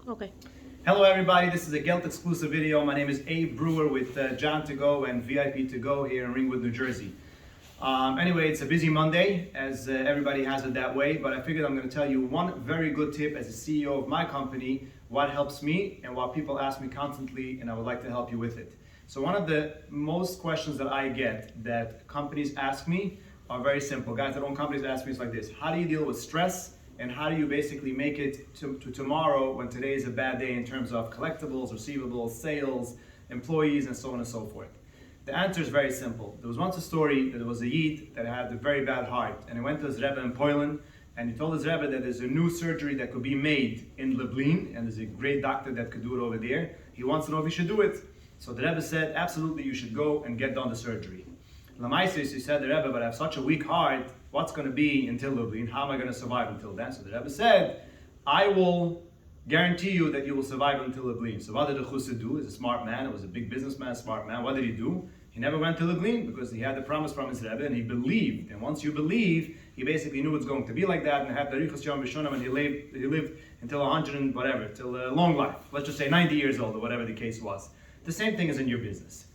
Okay. Hello everybody, this is a Gelt exclusive video. My name is Abe Breuer with John to Go and VIP to Go here in Ringwood, New Jersey. Anyway, it's a busy Monday, as everybody has it that way, but I figured I'm going to tell you one very good tip as a CEO of my company, what helps me and what people ask me constantly, and I would like to help you with it. So one of the most questions that I get that companies ask me are very simple. Guys that own companies ask me is like this: how do you deal with stress? And how do you basically make it to tomorrow when today is a bad day in terms of collectibles, receivables, sales, employees, and so on and so forth? The answer is very simple. There was once a story that there was a Yid that had a very bad heart, and he went to his Rebbe in Poland, and he told his Rebbe that there's a new surgery that could be made in Lublin, and there's a great doctor that could do it over there. He wants to know if he should do it. So the Rebbe said, absolutely, you should go and get done the surgery. Lamaisis, he said, the Rebbe, but I have such a weak heart, what's going to be until Lublin? How am I going to survive until then? So the Rebbe said, I will guarantee you that you will survive until Lublin. So what did the Chussid do? He's a smart man, he was a big businessman, smart man. What did he do? He never went to Lublin because he had the promise from his Rebbe and he believed. And once you believe, he basically knew it's going to be like that and had the Richos Yom Rishonim, and he lived until 100 and whatever, till a long life. Let's just say 90 years old or whatever the case was. The same thing is in your business.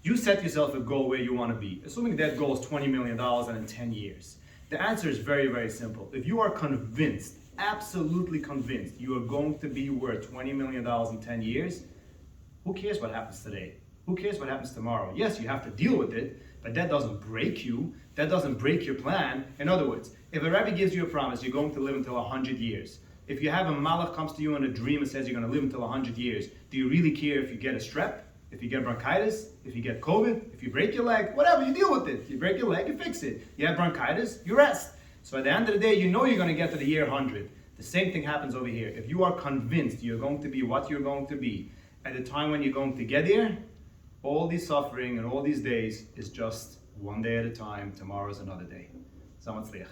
You set yourself a goal where you want to be, assuming that goal is $20 million and in 10 years. The answer is very, very simple. If you are convinced, absolutely convinced, you are going to be worth $20 million in 10 years, who cares what happens today? Who cares what happens tomorrow? Yes, you have to deal with it, but that doesn't break you. That doesn't break your plan. In other words, if a Rebbe gives you a promise, you're going to live until 100 years. If you have a malach comes to you in a dream and says you're going to live until 100 years, do you really care if you get a strep? If you get bronchitis, if you get COVID, if you break your leg, whatever, you deal with it. You break your leg, you fix it. You have bronchitis, you rest. So at the end of the day, you know you're going to get to the year 100. The same thing happens over here. If you are convinced you're going to be what you're going to be at the time when you're going to get there, all this suffering and all these days is just one day at a time. Tomorrow is another day. Zamatzliach.